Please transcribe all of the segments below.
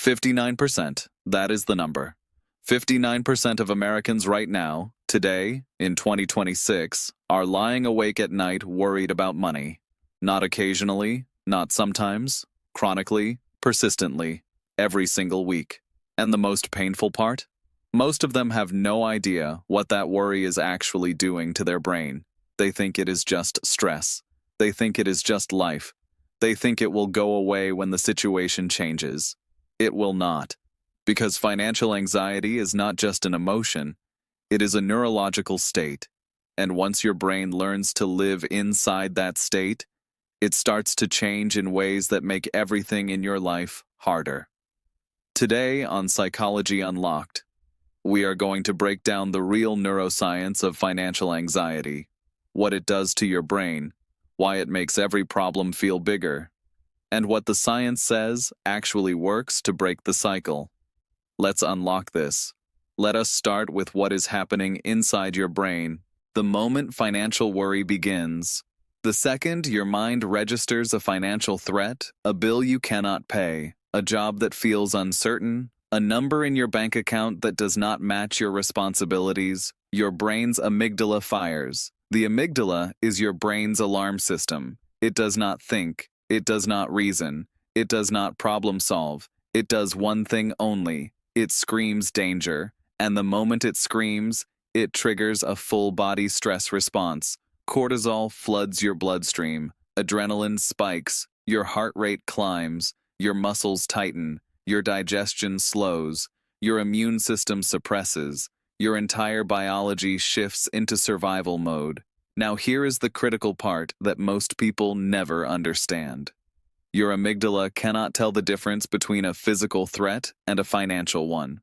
59%, that is the number. 59% of Americans right now, today, in 2026, are lying awake at night worried about money. Not occasionally, not sometimes, chronically, persistently, every single week. And the most painful part? Most of them have no idea what that worry is actually doing to their brain. They think it is just stress. They think it is just life. They think it will go away when the situation changes. It will not. Because financial anxiety is not just an emotion, it is a neurological state. And once your brain learns to live inside that state, it starts to change in ways that make everything in your life harder. Today on Psychology Unlocked, we are going to break down the real neuroscience of financial anxiety, what it does to your brain, why it makes every problem feel bigger, and what the science says actually works to break the cycle. Let's unlock this. Let us start with what is happening inside your brain the moment financial worry begins. The second your mind registers a financial threat, a bill you cannot pay, a job that feels uncertain, a number in your bank account that does not match your responsibilities, your brain's amygdala fires. The amygdala is your brain's alarm system. It does not think. It does not reason. It does not problem solve. It does one thing only. It screams danger. And the moment it screams, it triggers a full-body stress response. Cortisol floods your bloodstream. Adrenaline spikes. Your heart rate climbs. Your muscles tighten. Your digestion slows. Your immune system suppresses. Your entire biology shifts into survival mode. Now here is the critical part that most people never understand. Your amygdala cannot tell the difference between a physical threat and a financial one.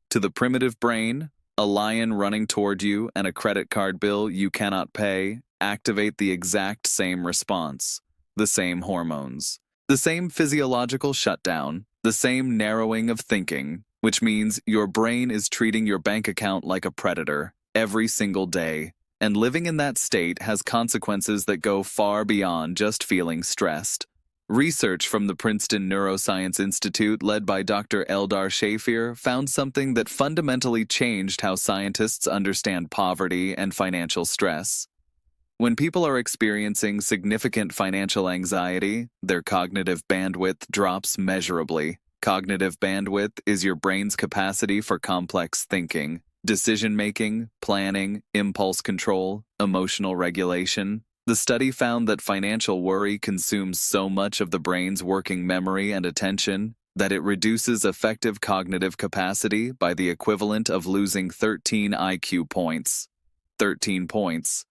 To the primitive brain, a lion running toward you and a credit card bill you cannot pay activate the exact same response, the same hormones, the same physiological shutdown, the same narrowing of thinking, which means your brain is treating your bank account like a predator every single day, and living in that state has consequences that go far beyond just feeling stressed. Research from the Princeton Neuroscience Institute led by Dr. Eldar Shafir found something that fundamentally changed how scientists understand poverty and financial stress. When people are experiencing significant financial anxiety, their cognitive bandwidth drops measurably. Cognitive bandwidth is your brain's capacity for complex thinking, decision-making, planning, impulse control, emotional regulation. The study found that financial worry consumes so much of the brain's working memory and attention that it reduces effective cognitive capacity by the equivalent of losing 13 IQ points. 13 points.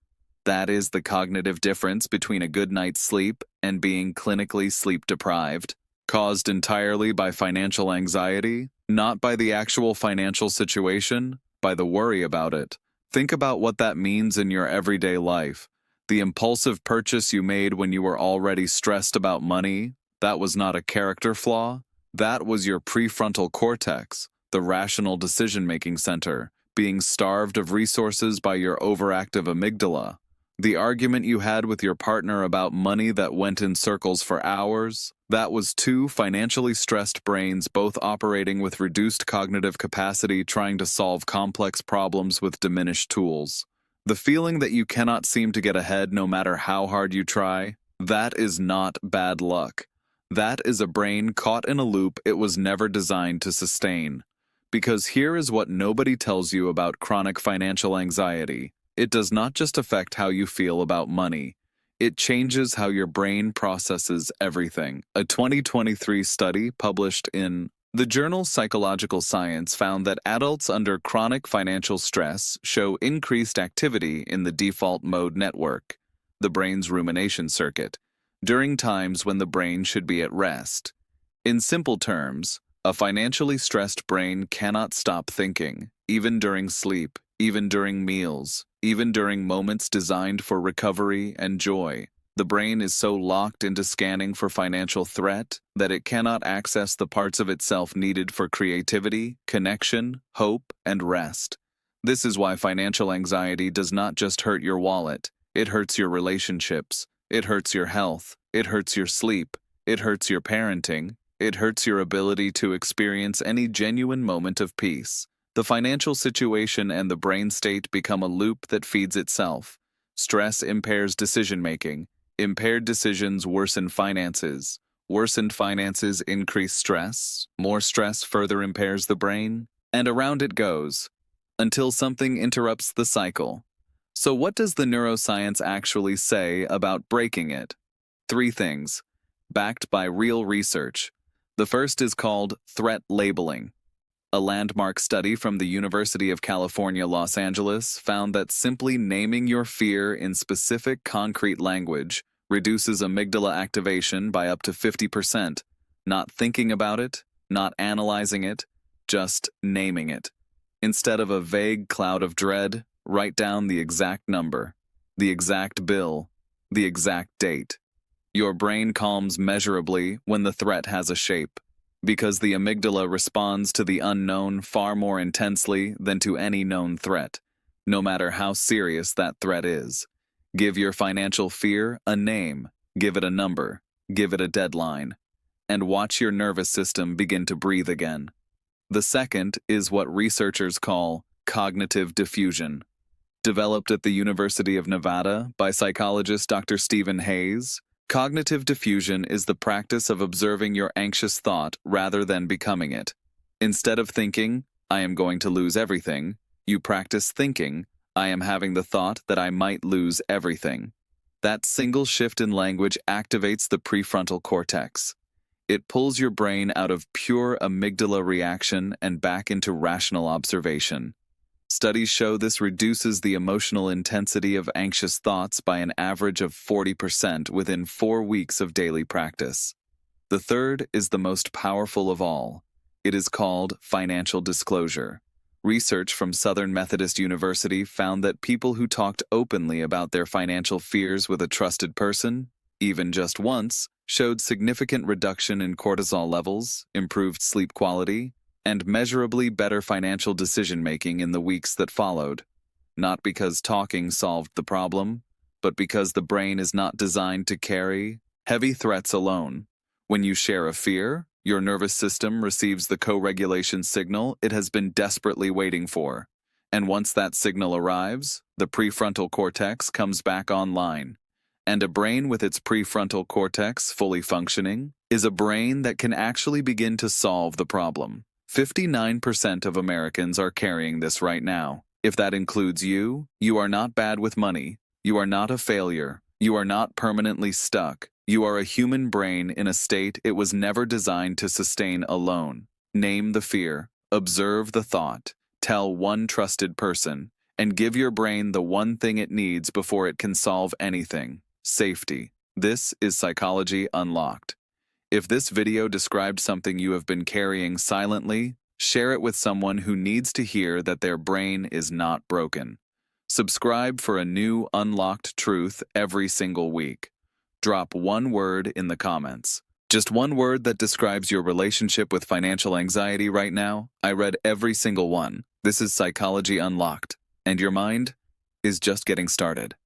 That is the cognitive difference between a good night's sleep and being clinically sleep-deprived, caused entirely by financial anxiety, not by the actual financial situation, by the worry about it. Think about what that means in your everyday life. The impulsive purchase you made when you were already stressed about money, that was not a character flaw. That was your prefrontal cortex, the rational decision-making center, being starved of resources by your overactive amygdala. The argument you had with your partner about money that went in circles for hours, that was two financially stressed brains both operating with reduced cognitive capacity trying to solve complex problems with diminished tools. The feeling that you cannot seem to get ahead no matter how hard you try, that is not bad luck. That is a brain caught in a loop it was never designed to sustain. Because here is what nobody tells you about chronic financial anxiety. It does not just affect how you feel about money. It changes how your brain processes everything. A 2023 study published in the journal Psychological Science found that adults under chronic financial stress show increased activity in the default mode network, the brain's rumination circuit, during times when the brain should be at rest. In simple terms, a financially stressed brain cannot stop thinking, even during sleep, even during meals, even during moments designed for recovery and joy. The brain is so locked into scanning for financial threat that it cannot access the parts of itself needed for creativity, connection, hope, and rest. This is why financial anxiety does not just hurt your wallet. It hurts your relationships. It hurts your health. It hurts your sleep. It hurts your parenting. It hurts your ability to experience any genuine moment of peace. The financial situation and the brain state become a loop that feeds itself. Stress impairs decision-making. Impaired decisions worsen finances. Worsened finances increase stress. More stress further impairs the brain. And around it goes, until something interrupts the cycle. So what does the neuroscience actually say about breaking it? 3 things, backed by real research. The first is called threat labeling. A landmark study from the University of California, Los Angeles found that simply naming your fear in specific concrete language reduces amygdala activation by up to 50%. Not thinking about it, not analyzing it, just naming it. Instead of a vague cloud of dread, write down the exact number, the exact bill, the exact date. Your brain calms measurably when the threat has a shape, because the amygdala responds to the unknown far more intensely than to any known threat, no matter how serious that threat is. Give your financial fear a name, give it a number, give it a deadline, and watch your nervous system begin to breathe again. The second is what researchers call cognitive diffusion. Developed at the University of Nevada by psychologist Dr. Stephen Hayes, cognitive diffusion is the practice of observing your anxious thought rather than becoming it. Instead of thinking, I am going to lose everything, you practice thinking, I am having the thought that I might lose everything. That single shift in language activates the prefrontal cortex. It pulls your brain out of pure amygdala reaction and back into rational observation. Studies show this reduces the emotional intensity of anxious thoughts by an average of 40% within 4 weeks of daily practice. The third is the most powerful of all. It is called financial disclosure. Research from Southern Methodist University found that people who talked openly about their financial fears with a trusted person, even just once, showed significant reduction in cortisol levels, improved sleep quality, and measurably better financial decision-making in the weeks that followed. Not because talking solved the problem, but because the brain is not designed to carry heavy threats alone. When you share a fear, your nervous system receives the co-regulation signal it has been desperately waiting for. And once that signal arrives, the prefrontal cortex comes back online. And a brain with its prefrontal cortex fully functioning is a brain that can actually begin to solve the problem. 59% of Americans are carrying this right now. If that includes you, you are not bad with money. You are not a failure. You are not permanently stuck. You are a human brain in a state it was never designed to sustain alone. Name the fear. Observe the thought. Tell one trusted person. And give your brain the one thing it needs before it can solve anything. Safety. This is Psychology Unlocked. If this video described something you have been carrying silently, share it with someone who needs to hear that their brain is not broken. Subscribe for a new unlocked truth every single week. Drop one word in the comments. Just one word that describes your relationship with financial anxiety right now. I read every single one. This is Psychology Unlocked, and your mind is just getting started.